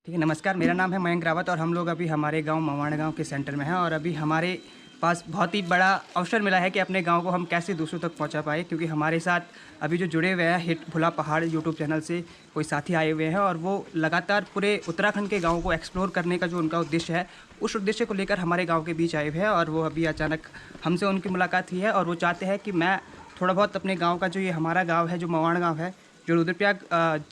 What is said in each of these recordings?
ठीक है, नमस्कार। मेरा नाम है मयंक रावत और हम लोग अभी हमारे गांव मवाण गांव के सेंटर में हैं और अभी हमारे पास बहुत ही बड़ा अवसर मिला है कि अपने गांव को हम कैसे दूसरों तक पहुंचा पाए, क्योंकि हमारे साथ अभी जो जुड़े हुए हैं हिट भुला पहाड़ यूट्यूब चैनल से कोई साथी आए हुए हैं और वो लगातार पूरे उत्तराखंड के गाँव को एक्सप्लोर करने का जो उनका उद्देश्य है, उस उद्देश्य को लेकर हमारे गाँव के बीच आए हुए हैं। और वो अभी अचानक हमसे उनकी मुलाकात हुई है और वो चाहते हैं कि मैं थोड़ा बहुत अपने गाँव का, जो ये हमारा गाँव है, जो मवाण गाँव है, जो रुद्रप्रयाग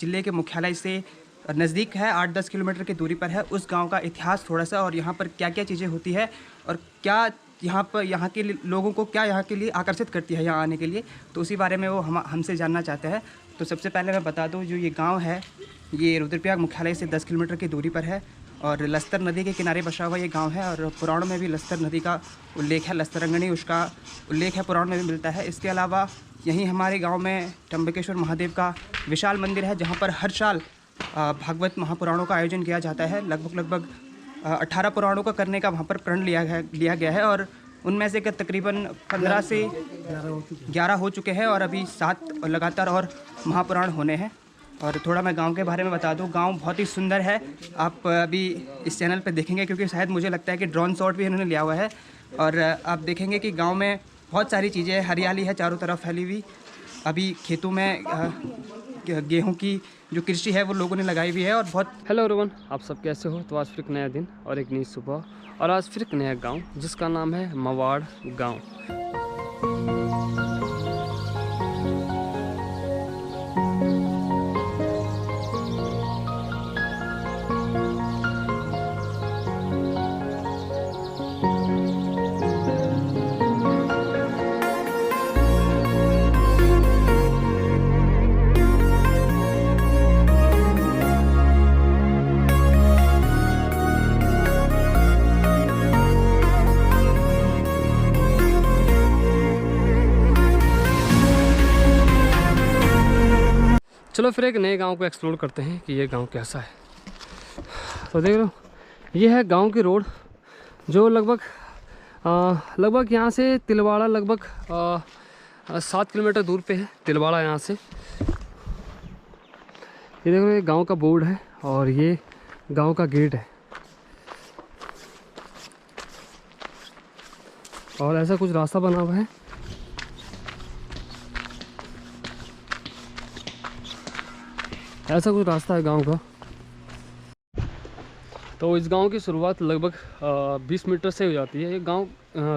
जिले के मुख्यालय से नज़दीक है, 8-10 किलोमीटर की दूरी पर है, उस गांव का इतिहास थोड़ा सा और यहाँ पर क्या क्या चीज़ें होती है और क्या यहाँ के लोगों को क्या यहाँ के लिए आकर्षित करती है यहाँ आने के लिए, तो उसी बारे में वो हमसे जानना चाहते हैं। तो सबसे पहले मैं बता दूँ, जो ये गांव है ये रुद्रप्रयाग मुख्यालय से 10 किलोमीटर की दूरी पर है और लस्तर नदी के किनारे बसा हुआ ये गाँव है। और पुराणों में भी लस्तर नदी का उल्लेख है, लस्तरंगणी उसका उल्लेख है, पुराण में भी मिलता है। इसके अलावा यहीं हमारे गाँव में त्र्यंबकेश्वर महादेव का विशाल मंदिर है, जहाँ पर हर साल भागवत महापुराणों का आयोजन किया जाता है। लगभग 18 पुराणों का करने का वहाँ पर प्रण लिया गया है और उनमें से तकरीबन 15 से 11 हो चुके हैं और अभी 7 लगातार और महापुराण होने हैं। और थोड़ा मैं गांव के बारे में बता दूं, गांव बहुत ही सुंदर है। आप अभी इस चैनल पे देखेंगे, क्योंकि शायद मुझे लगता है कि ड्रोन शॉट भी इन्होंने लिया हुआ है। और आप देखेंगे कि गाँव में बहुत सारी चीज़ें, हरियाली है चारों तरफ फैली हुई। अभी खेतों में गेहूं की जो कृषि है वो लोगों ने लगाई हुई है और बहुत। हेलो एवरीवन, आप सब कैसे हो। तो आज फिर एक नया दिन और एक नई सुबह और आज फिर एक नया गांव जिसका नाम है मवाड़ गांव। चलो फिर एक नए गांव को एक्सप्लोर करते हैं कि ये गांव कैसा है। तो देख लो, ये है गांव की रोड जो लगभग यहाँ से तिलवाड़ा लगभग 7 किलोमीटर दूर पे है। तिलवाड़ा यहाँ से, ये देखो, ये गांव का बोर्ड है और ये गांव का गेट है और ऐसा कुछ रास्ता बना हुआ है। ऐसा कुछ रास्ता है गांव का। तो इस गांव की शुरुआत लगभग 20 मीटर से हो जाती है। ये गांव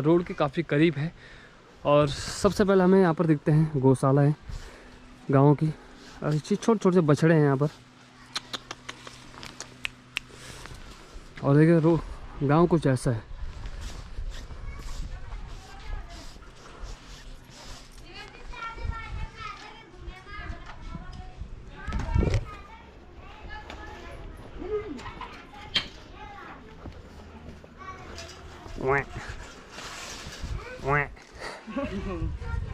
रोड के काफ़ी करीब है और सबसे पहले हमें यहाँ पर दिखते हैं गौशाला है गांव की। छोटे छोटे बछड़े हैं यहाँ पर। और देखिए गांव कुछ ऐसा है।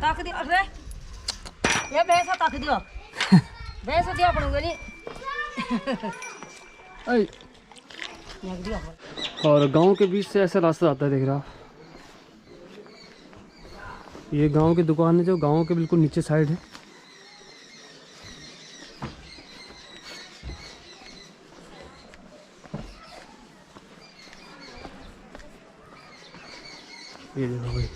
तक दियो अरे ये भैंसा तक दियो भैंस दियो अपन गनी ऐ। और गांव के बीच से ऐसा रास्ता आता है, देख रहा। ये गांव की दुकान है जो गांव के बिल्कुल नीचे साइड है। ये देखो भाई,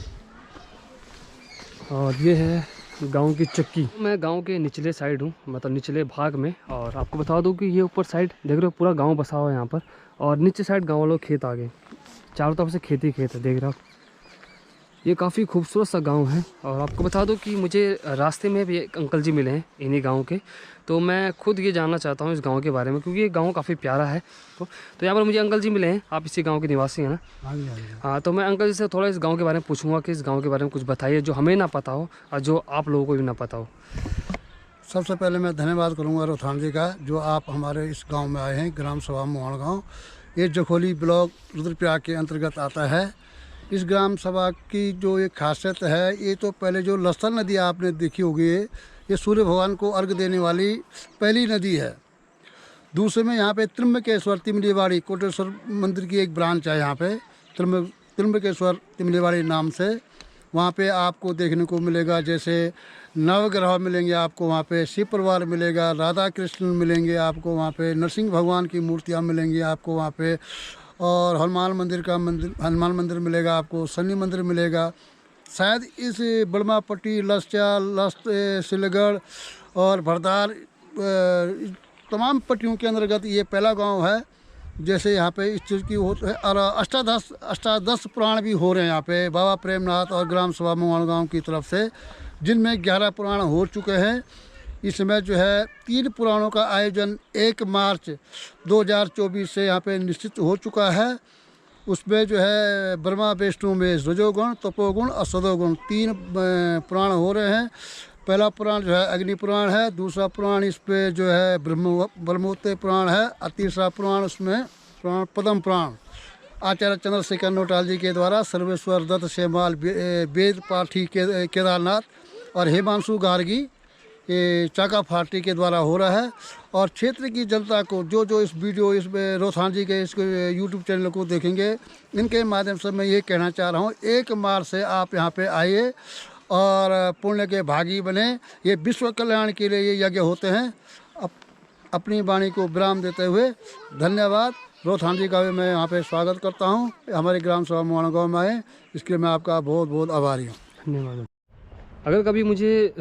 और ये है गांव की चक्की। मैं गांव के निचले साइड हूँ, मतलब निचले भाग में। और आपको बता दूं कि ये ऊपर साइड देख रहे हो पूरा गांव बसा हुआ है यहाँ पर और नीचे साइड गांव वालों खेत आ गए। चारों तरफ से खेती खेत है, देख रहा हो। ये काफ़ी खूबसूरत सा गांव है। और आपको बता दूं कि मुझे रास्ते में भी एक अंकल जी मिले हैं इन्हीं गांव के, तो मैं खुद ये जानना चाहता हूँ इस गांव के बारे में, क्योंकि ये गांव काफ़ी प्यारा है। तो यहाँ पर मुझे अंकल जी मिले हैं। आप इसी गांव के निवासी हैं ना? हाँ, तो मैं अंकल जी से थोड़ा इस गांव के बारे में पूछूंगा कि इस गांव के बारे में कुछ बताइए जो हमें ना पता हो और जो आप लोगों को भी ना पता हो। सबसे पहले मैं धन्यवाद करूंगा रोहतांग जी का, जो आप हमारे इस गांव में आए हैं। ग्राम सभा मवाण गाँव, ये जखोली ब्लॉक रुद्रप्रयाग के अंतर्गत आता है। इस ग्राम सभा की जो एक खासियत है, ये तो पहले जो लस्तर नदी आपने देखी होगी, ये सूर्य भगवान को अर्घ देने वाली पहली नदी है। दूसरे में यहाँ पे त्र्यंबकेश्वर तिमलेवाड़ी कोटेश्वर मंदिर की एक ब्रांच है यहाँ पे, त्र्यंबकेश्वर तिमलेवाड़ी नाम से। वहाँ पे आपको देखने को मिलेगा, जैसे नवग्रह मिलेंगे आपको वहाँ पे, शिव परिवार मिलेगा, राधा कृष्ण मिलेंगे आपको वहाँ पे, नरसिंह भगवान की मूर्तियाँ मिलेंगी आपको वहाँ पे, और हनुमान मंदिर मिलेगा आपको, शनि मंदिर मिलेगा। शायद इस बड़मापट्टी, लस्चा, सिलगढ़ और भरदार तमाम पट्टियों के अंतर्गत ये पहला गांव है जैसे यहाँ पे इस चीज़ की हो। और अष्टादश पुराण भी हो रहे हैं यहाँ पे बाबा प्रेमनाथ और ग्राम सभा मोहन गाँव की तरफ से, जिनमें 11 पुराण हो चुके हैं। इस समय जो है 3 पुराणों का आयोजन 1 मार्च 2024 से यहाँ पे निश्चित हो चुका है। उसमें जो है ब्रह्मा विष्णु में रजोगुण, तपोगुण और सदोगुण 3 पुराण हो रहे हैं। पहला पुराण जो है अग्नि पुराण है, दूसरा पुराण इस पे जो है ब्रह्मोत्तर पुराण है, और तीसरा पुराण उसमें पद्म पुराण आचार्य चंद्रशेखर नोटाल जी के द्वारा सर्वेश्वर दत्त सेमाल, वेद पाठी केदारनाथ और हेमांशु गार्गी चाका फाटी के द्वारा हो रहा है। और क्षेत्र की जनता को जो इस वीडियो इसमें रोथान जी के इस यूट्यूब चैनल को देखेंगे, इनके माध्यम से मैं ये कहना चाह रहा हूँ, 1 मार्च से आप यहाँ पे आइए और पुण्य के भागी बने। ये विश्व कल्याण के लिए ये यज्ञ होते हैं। अपनी वाणी को विराम देते हुए धन्यवाद। रोथान जी का भी मैं यहाँ पे स्वागत करता हूँ, हमारे ग्राम सभा मोहन गाँव में आए, इसके लिए मैं आपका बहुत बहुत आभारी हूँ। धन्यवाद। अगर कभी मुझे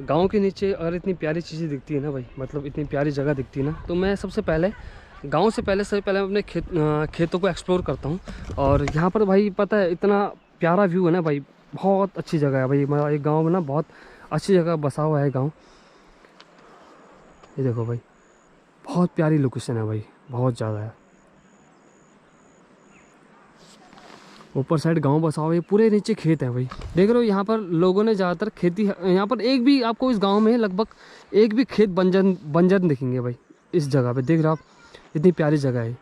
गांव के नीचे अगर इतनी प्यारी चीज़ें दिखती है ना भाई, मतलब इतनी प्यारी जगह दिखती है ना, तो मैं सबसे पहले गांव से सबसे पहले अपने खेतों को एक्सप्लोर करता हूँ। और यहाँ पर भाई पता है इतना प्यारा व्यू है ना भाई, बहुत अच्छी जगह है भाई। हमारा एक गांव में ना बहुत अच्छी जगह बसा हुआ है गांव। ये देखो भाई, बहुत प्यारी लोकेशन है भाई, बहुत ज़्यादा है। ऊपर साइड गांव बसा हुआ है, पूरे नीचे खेत है भाई। देख रहे हो यहाँ पर लोगों ने ज़्यादातर खेती, यहाँ पर एक भी आपको इस गांव में लगभग एक भी खेत बंजर दिखेंगे भाई इस जगह पे। देख रहे हो आप, इतनी प्यारी जगह है,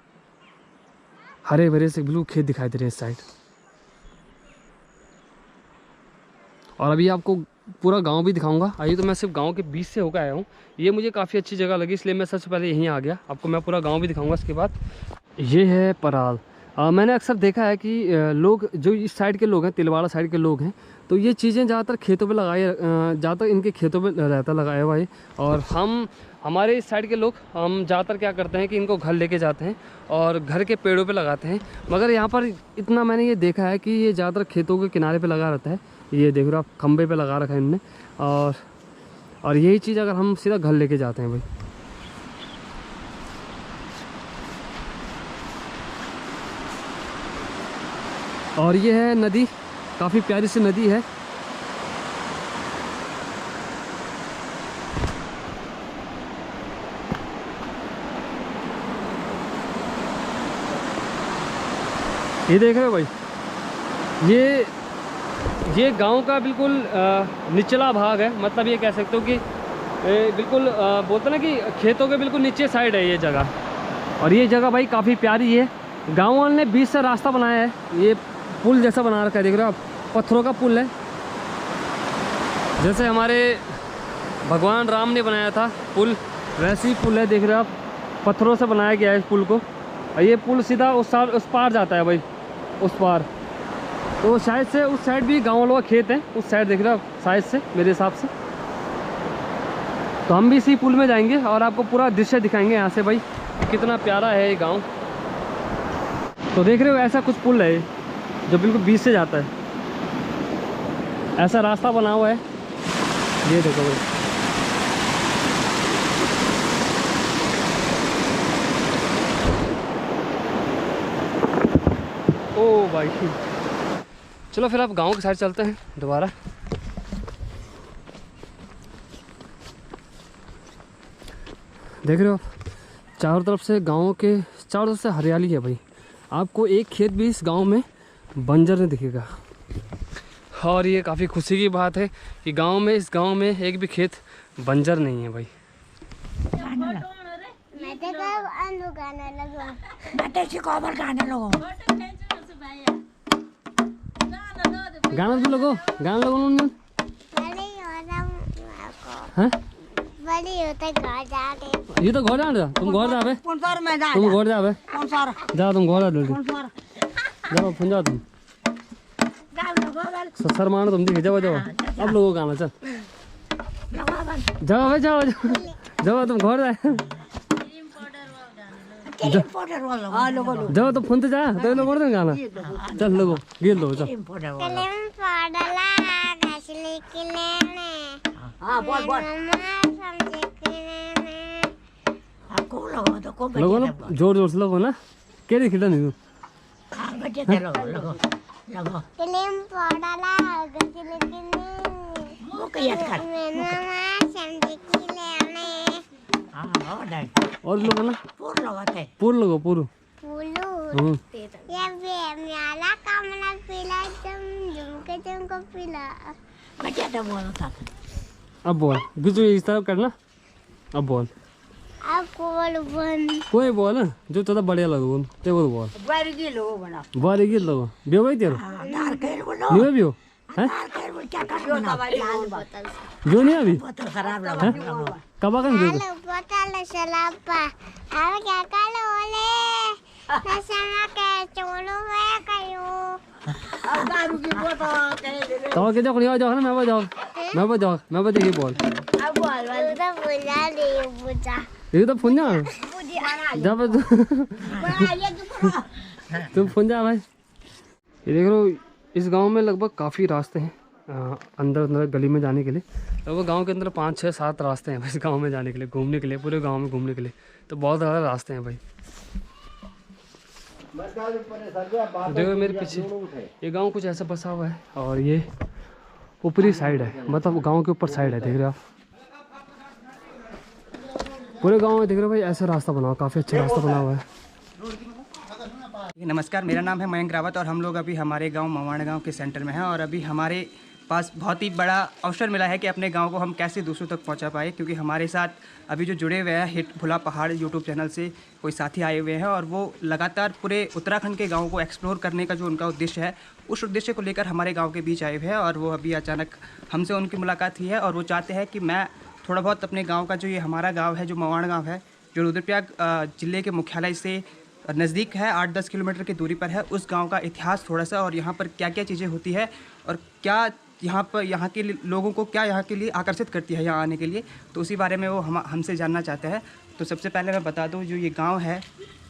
हरे भरे से ब्लू खेत दिखाई दे रहे हैं इस साइड। और अभी आपको पूरा गांव भी दिखाऊंगा। आइए, तो मैं सिर्फ गांव के बीच से होकर आया हूँ, ये मुझे काफ़ी अच्छी जगह लगी, इसलिए मैं सबसे पहले यहीं आ गया। आपको मैं पूरा गांव भी दिखाऊंगा इसके बाद। ये है पराल। मैंने अक्सर देखा है कि लोग जो इस साइड के लोग हैं, तिलवाड़ा साइड के लोग हैं, तो ये चीज़ें ज़्यादातर खेतों पे ज़्यादातर इनके खेतों पे रहता लगाया हुआ है। और हमारे इस साइड के लोग हम ज़्यादातर क्या करते हैं कि इनको घर लेके जाते हैं और घर के पेड़ों पे लगाते हैं। मगर यहाँ पर इतना मैंने ये देखा है कि ये ज़्यादातर खेतों के किनारे पे लगा रहता है। ये देख रहे हो आप, खंबे पे लगा रखा है इनने। और यही चीज़ अगर हम सीधा घर लेके जाते हैं भाई। और ये है नदी, काफ़ी प्यारी सी नदी है। ये देख रहे हो भाई, ये गांव का बिल्कुल निचला भाग है। मतलब ये कह सकते हो कि बिल्कुल बोलते ना कि खेतों के बिल्कुल नीचे साइड है ये जगह। और ये जगह भाई काफ़ी प्यारी है। गांव वालों ने बीच से रास्ता बनाया है, ये पुल जैसा बना रखा है। देख रहे हो आप, पत्थरों का पुल है, जैसे हमारे भगवान राम ने बनाया था पुल, वैसे ही पुल है। देख रहे हो आप, पत्थरों से बनाया गया है इस पुल को। और ये पुल सीधा उस पार जाता है भाई, उस पार। तो शायद से उस साइड भी गाँव वालों का खेत है, उस साइड देख रहे हो आप, शायद से मेरे हिसाब से। तो हम भी इसी पुल में जाएंगे और आपको पूरा दृश्य दिखाएंगे यहाँ से भाई, कितना प्यारा है ये गाँव। तो देख रहे हो, ऐसा कुछ पुल है जो बिल्कुल बीच से जाता है, ऐसा रास्ता बना हुआ है। ये देखो भाई, ओ भाई। चलो फिर आप गांव के साइड चलते हैं दोबारा। देख रहे हो आप, चारों तरफ से गांव के चारों तरफ से हरियाली है भाई। आपको एक खेत भी इस गांव में बंजर नहीं दिखेगा। और ये काफ़ी खुशी की बात है कि इस गांव में एक भी खेत बंजर नहीं है भाई। गाना तो लगो, गाना लगो। हाँ? ये तो घर जा, तुम घर जावे, तुम घर जावे, जा तुम घर जा, जल्दी जाओ, फोन जाओ तुम। सर मानो तुम दिखे। जाओ जाओ अब लोगों का आना चल। जाओ भाई जाओ जाओ जाओ तुम घर जाए जाओ तो फोन तो जा तो लोग बोल गाना चल लोगो गिर लो चल। हाँ बोल बोल लोगो ना जोर जोर से लोगो ना क्या खिला नहीं और लोगो ना पूर लोगो पूरू अब बोल बिजू इस तरफ करना। अब बोल कोई बोल जो थोड़ा बढ़िया लगो ते बोल बोल बारी गिर लो बियो भाई तेरो नहीं बियो हैं जो नहीं अभी कब आकर बियो तो के जाओ जाओ ना मैं देखिए बोल ये तो फोन जा जब तुम फोन जा भाई। ये देख लो इस गांव में लगभग काफ़ी रास्ते हैं अंदर अंदर गली में जाने के लिए। लगभग गांव के अंदर 5, 6, 7 रास्ते हैं भाई इस गांव में जाने के लिए, घूमने के लिए, पूरे गांव में घूमने के लिए। तो बहुत ज़्यादा रास्ते हैं भाई। देखो मेरे पीछे ये गांव कुछ ऐसा बसा हुआ है और ये ऊपरी साइड है, मतलब गांव के ऊपर साइड है। देख रहे हो आप पूरे गांव में देख रहे हो भाई ऐसा रास्ता बना हुआ, काफ़ी अच्छा रास्ता बना हुआ है। नमस्कार, मेरा नाम है मयंक रावत और हम लोग अभी हमारे गांव मवाण गांव के सेंटर में हैं और अभी हमारे पास बहुत ही बड़ा अवसर मिला है कि अपने गांव को हम कैसे दूसरों तक पहुंचा पाए, क्योंकि हमारे साथ अभी जो जुड़े हुए हैं हिट भुला पहाड़ यूट्यूब चैनल से कोई साथी आए हुए हैं और वो लगातार पूरे उत्तराखंड के गाँव को एक्सप्लोर करने का जो उनका उद्देश्य है उस उद्देश्य को लेकर हमारे गाँव के बीच आए हुए हैं। और वो अभी अचानक हमसे उनकी मुलाकात हुई है और वो चाहते हैं कि मैं थोड़ा बहुत अपने गाँव का जो ये हमारा गाँव है जो मवाण गाँव है जो रुद्रप्रयाग जिले के मुख्यालय से नज़दीक है, 8-10 किलोमीटर की दूरी पर है, उस गांव का इतिहास थोड़ा सा और यहाँ पर क्या क्या चीज़ें होती है और क्या यहाँ के लोगों को क्या यहाँ के लिए आकर्षित करती है यहाँ आने के लिए, तो उसी बारे में वो हमसे जानना चाहते हैं। तो सबसे पहले मैं बता दूँ जो ये गांव है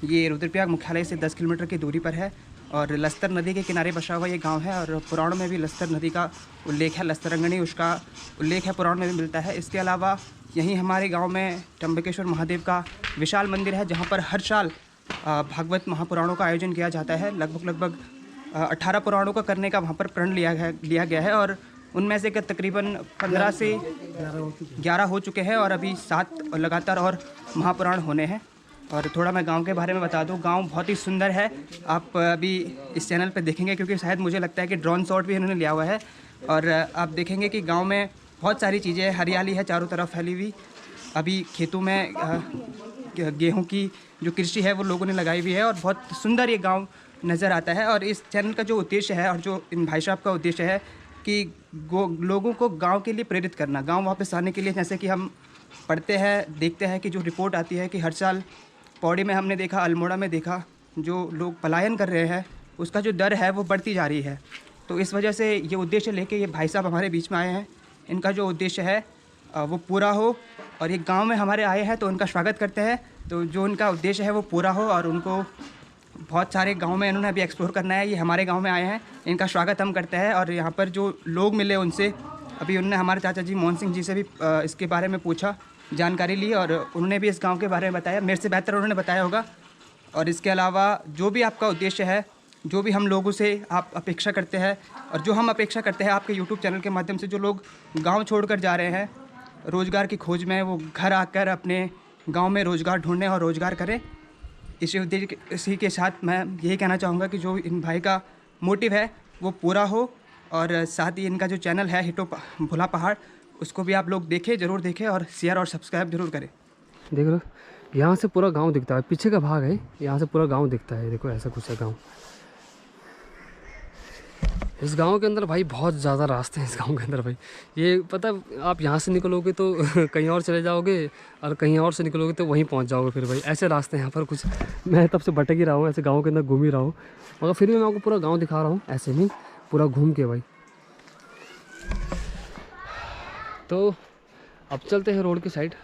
ये रुद्रप्रयाग मुख्यालय से 10 किलोमीटर की दूरी पर है और लस्तर नदी के किनारे बसा हुआ ये गाँव है और पुराण में भी लस्तर नदी का उल्लेख है, लस्तरंगणी उसका उल्लेख है, पुराण में भी मिलता है। इसके अलावा यहीं हमारे गाँव में त्र्यंबकेश्वर महादेव का विशाल मंदिर है जहाँ पर हर साल भागवत महापुराणों का आयोजन किया जाता है। लगभग 18 पुराणों का करने का वहाँ पर प्रण लिया गया है और उनमें से तकरीबन 15 से 11 हो चुके हैं और अभी 7 लगातार और महापुराण होने हैं। और थोड़ा मैं गांव के बारे में बता दूं, गांव बहुत ही सुंदर है, आप अभी इस चैनल पे देखेंगे क्योंकि शायद मुझे लगता है कि ड्रोन शॉट भी इन्होंने लिया हुआ है और आप देखेंगे कि गाँव में बहुत सारी चीज़ें, हरियाली है चारों तरफ फैली हुई। अभी खेतों में गेहूं की जो कृषि है वो लोगों ने लगाई हुई है और बहुत सुंदर ये गांव नज़र आता है। और इस चैनल का जो उद्देश्य है और जो इन भाई साहब का उद्देश्य है कि लोगों को गांव के लिए प्रेरित करना, गांव वापस आने के लिए। जैसे कि हम पढ़ते हैं, देखते हैं कि जो रिपोर्ट आती है कि हर साल पौड़ी में हमने देखा, अल्मोड़ा में देखा, जो लोग पलायन कर रहे हैं उसका जो दर है वो बढ़ती जा रही है। तो इस वजह से ये उद्देश्य लेके ये भाई साहब हमारे बीच में आए हैं, इनका जो उद्देश्य है वो पूरा हो और ये गांव में हमारे आए हैं तो उनका स्वागत करते हैं। तो जो उनका उद्देश्य है वो पूरा हो और उनको बहुत सारे गांव में इन्होंने अभी एक्सप्लोर करना है, ये हमारे गांव में आए हैं, इनका स्वागत हम करते हैं। और यहाँ पर जो लोग मिले उनसे अभी उन्होंने हमारे चाचा जी मोहन सिंह जी से भी इसके बारे में पूछा, जानकारी ली और उन्होंने भी इस गाँव के बारे में बताया, मेरे से बेहतर उन्होंने बताया होगा। और इसके अलावा जो भी आपका उद्देश्य है, जो भी हम लोगों से आप अपेक्षा करते हैं और जो हम अपेक्षा करते हैं आपके यूट्यूब चैनल के माध्यम से, जो लोग गाँव छोड़कर जा रहे हैं रोज़गार की खोज में, वो घर आकर अपने गांव में रोज़गार ढूंढें और रोज़गार करें। इसी के साथ मैं यही कहना चाहूँगा कि जो इन भाई का मोटिव है वो पूरा हो और साथ ही इनका जो चैनल है हिट भुला पहाड़ उसको भी आप लोग देखें, ज़रूर देखें और शेयर और सब्सक्राइब जरूर करें। देख लो यहाँ से पूरा गांव दिखता है, पीछे का भाग है, यहाँ से पूरा गांव दिखता है। देखो ऐसा कुछ है गांव। इस गांव के अंदर भाई बहुत ज़्यादा रास्ते हैं इस गांव के अंदर भाई। ये पता आप यहाँ से निकलोगे तो कहीं और चले जाओगे और कहीं और से निकलोगे तो वहीं पहुँच जाओगे फिर भाई। ऐसे रास्ते हैं यहाँ पर कुछ। मैं तब से भटक ही रहा हूँ, ऐसे गाँव के अंदर घूम ही रहा हूँ, मगर फिर भी मैं आपको पूरा गाँव दिखा रहा हूँ, ऐसे नहीं पूरा घूम के भाई। तो अब चलते हैं रोड की साइड।